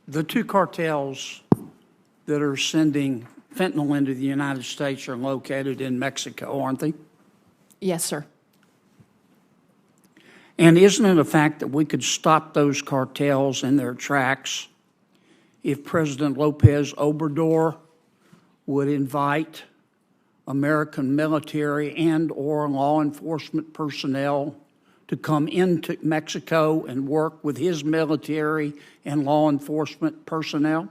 The two cartels that are sending fentanyl into the United States are located in Mexico, aren't they? Yes, sir. And isn't it a fact that we could stop those cartels in their tracks if President Lopez Obrador would invite American military and or law enforcement personnel to come into Mexico and work with his military and law enforcement personnel?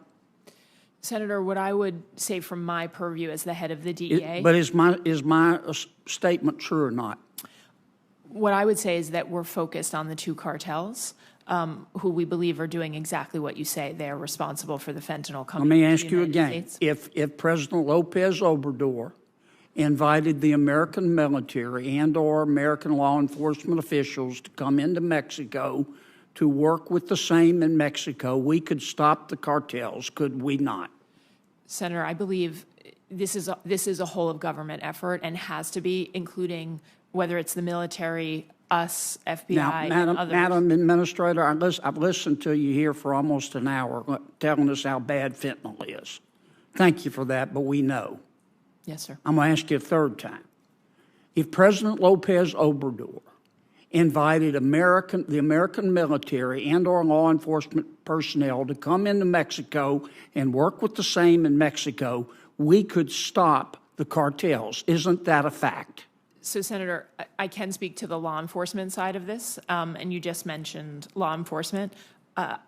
Senator, what I would say from my purview as the head of the DEA. But is my statement true or not? What I would say is that we're focused on the two cartels, who we believe are doing exactly what you say. They are responsible for the fentanyl coming. Let me ask you again. If President Lopez Obrador invited the American military and or American law enforcement officials to come into Mexico to work with the same in Mexico, we could stop the cartels, could we not? Senator, I believe this is a whole of government effort and has to be, including whether it's the military, us, FBI, now, and others. Madam Administrator, I've listened to you here for almost an hour telling us how bad fentanyl is. Thank you for that, but we know. Yes, sir. I'm going to ask you a third time. If President Lopez Obrador invited the American military and or law enforcement personnel to come into Mexico and work with the same in Mexico, we could stop the cartels. Isn't that a fact? So, Senator, I can speak to the law enforcement side of this, and you just mentioned law enforcement.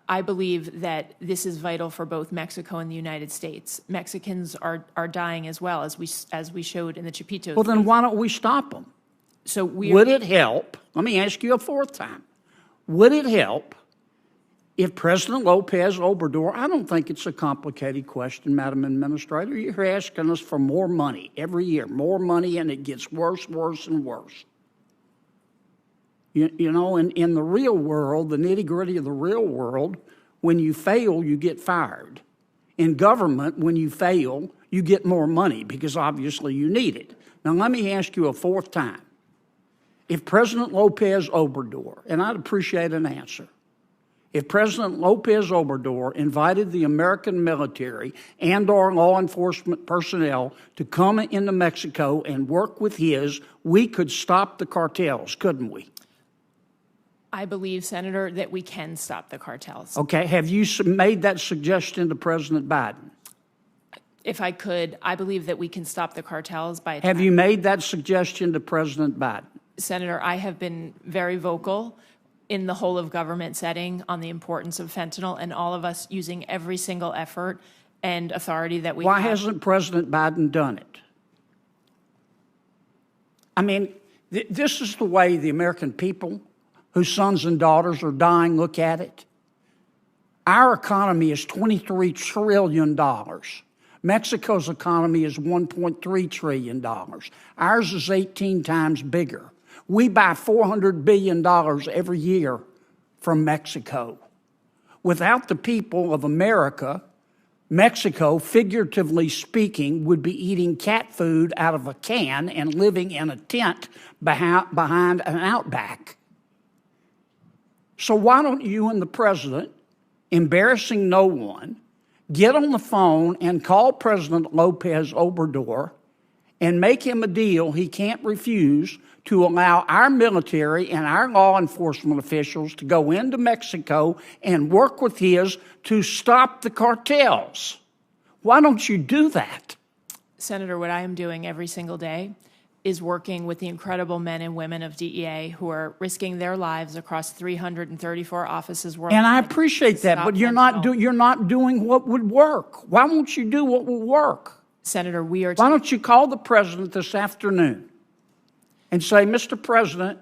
I believe that this is vital for both Mexico and the United States. Mexicans are dying as well, as we showed in the Chapitos. Well, then why don't we stop them? So would it help? Let me ask you a fourth time. Would it help if President Lopez Obrador, I don't think it's a complicated question, Madam Administrator. You're asking us for more money every year, more money, and it gets worse, worse, and worse. You know, in the real world, the nitty-gritty of the real world, when you fail, you get fired. In government, when you fail, you get more money because obviously you need it. Now, let me ask you a fourth time. If President Lopez Obrador, and I'd appreciate an answer, if President Lopez Obrador invited the American military and or law enforcement personnel to come into Mexico and work with his, we could stop the cartels, couldn't we? I believe, Senator, that we can stop the cartels. Okay. Have you made that suggestion to President Biden? If I could, I believe that we can stop the cartels by... Have you made that suggestion to President Biden? Senator, I have been very vocal in the whole of government setting on the importance of fentanyl and all of us using every single effort and authority that we have. Why hasn't President Biden done it? I mean, this is the way the American people whose sons and daughters are dying look at it. Our economy is $23 trillion. Mexico's economy is $1.3 trillion. Ours is 18 times bigger. We buy $400 billion every year from Mexico. Without the people of America, Mexico, figuratively speaking, would be eating cat food out of a can and living in a tent behind an outback. So why don't you and the president, embarrassing no one, get on the phone and call President Lopez Obrador and make him a deal he can't refuse to allow our military and our law enforcement officials to go into Mexico and work with his to stop the cartels? Why don't you do that? Senator, what I am doing every single day is working with the incredible men and women of DEA who are risking their lives across 334 offices worldwide. And I appreciate that, but you're not doing what would work. Why won't you do what will work? Senator, why don't you call the president this afternoon and say, Mr. President,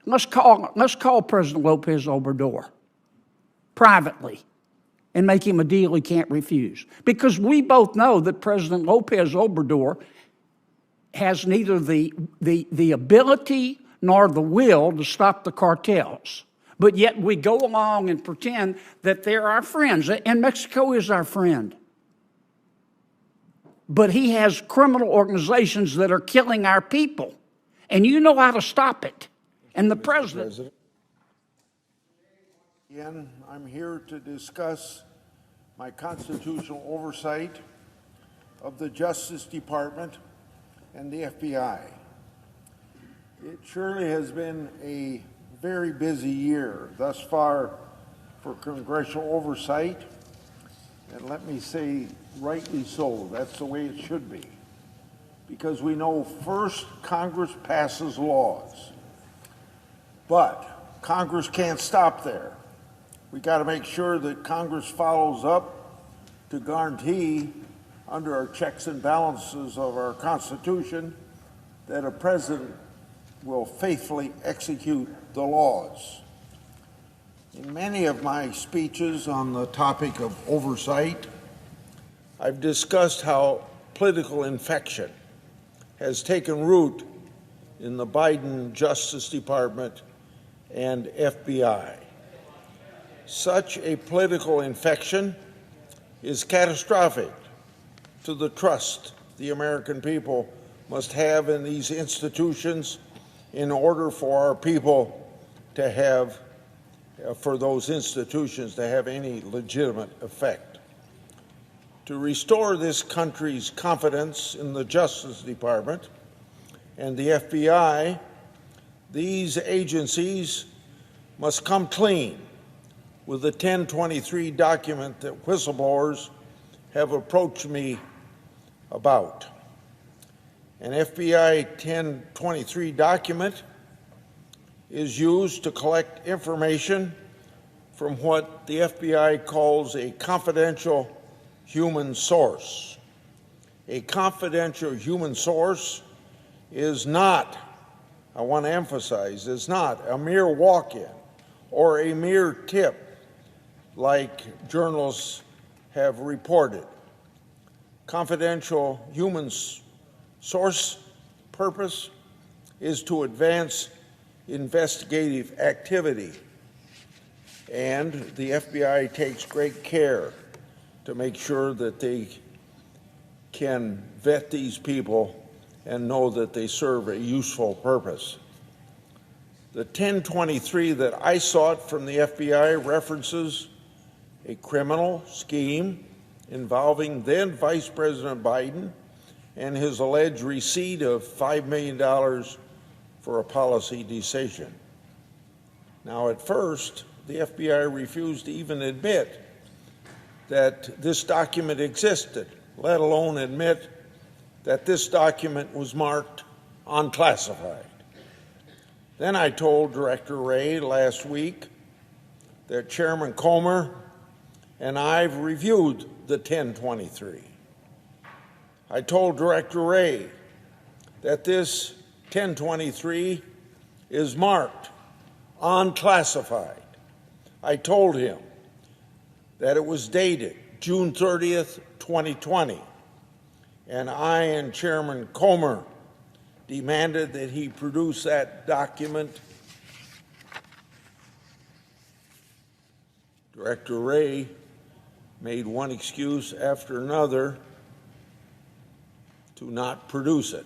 let's call President Lopez Obrador privately and make him a deal he can't refuse. Because we both know that President Lopez Obrador has neither the ability nor the will to stop the cartels. But yet we go along and pretend that they're our friends. And Mexico is our friend. But he has criminal organizations that are killing our people. And you know how to stop it. And the president... Again, I'm here to discuss my constitutional oversight of the Justice Department and the FBI. It surely has been a very busy year thus far for congressional oversight, and let me say, rightly so. That's the way it should be. Because we know first Congress passes laws, but Congress can't stop there. We got to make sure that Congress follows up to guarantee, under our checks and balances of our Constitution, that a president will faithfully execute the laws. In many of my speeches on the topic of oversight, I've discussed how political infection has taken root in the Biden Justice Department and FBI. Such a political infection is catastrophic to the trust the American people must have in these institutions in order for our people to have, for those institutions to have any legitimate effect. To restore this country's confidence in the Justice Department and the FBI, these agencies must come clean with the 1023 document that whistleblowers have approached me about. An FBI 1023 document is used to collect information from what the FBI calls a confidential human source. A confidential human source is not, I want to emphasize, is not a mere walk-in or a mere tip like journalists have reported. Confidential human source purpose is to advance investigative activity, and the FBI takes great care to make sure that they can vet these people and know that they serve a useful purpose. The 1023 that I sought from the FBI references a criminal scheme involving then Vice President Biden and his alleged receipt of $5 million for a policy decision. Now, at first, the FBI refused to even admit that this document existed, let alone admit that this document was marked unclassified. Then I told Director Wray last week that Chairman Comer and I've reviewed the 1023. I told Director Wray that this 1023 is marked unclassified. I told him that it was dated June 30th, 2020, and I and Chairman Comer demanded that he produce that document. Director Wray made one excuse after another to not produce it.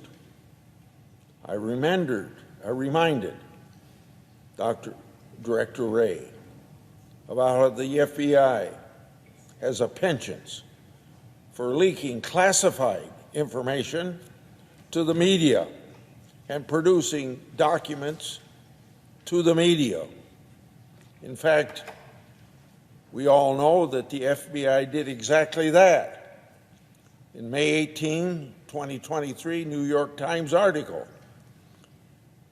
I reminded Director Wray about how the FBI has a penchant for leaking classified information to the media and producing documents to the media. In fact, we all know that the FBI did exactly that. In May 18, 2023, New York Times article,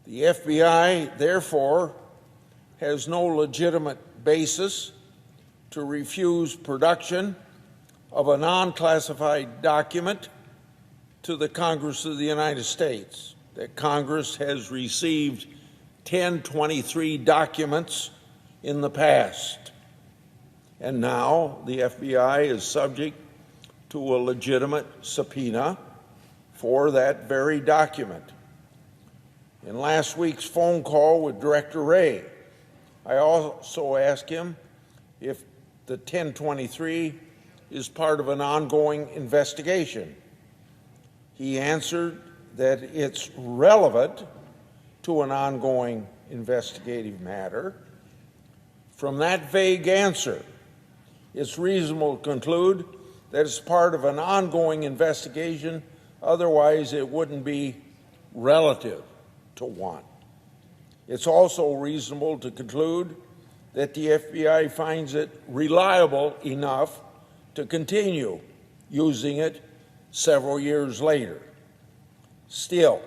the FBI, therefore, has no legitimate basis to refuse production of a non-classified document to the Congress of the United States, that Congress has received 1023 documents in the past. And now the FBI is subject to a legitimate subpoena for that very document. In last week's phone call with Director Wray, I also asked him if the 1023 is part of an ongoing investigation. He answered that it's relevant to an ongoing investigative matter. From that vague answer, it's reasonable to conclude that it's part of an ongoing investigation, otherwise it wouldn't be relative to one. It's also reasonable to conclude that the FBI finds it reliable enough to continue using it several years later. Still,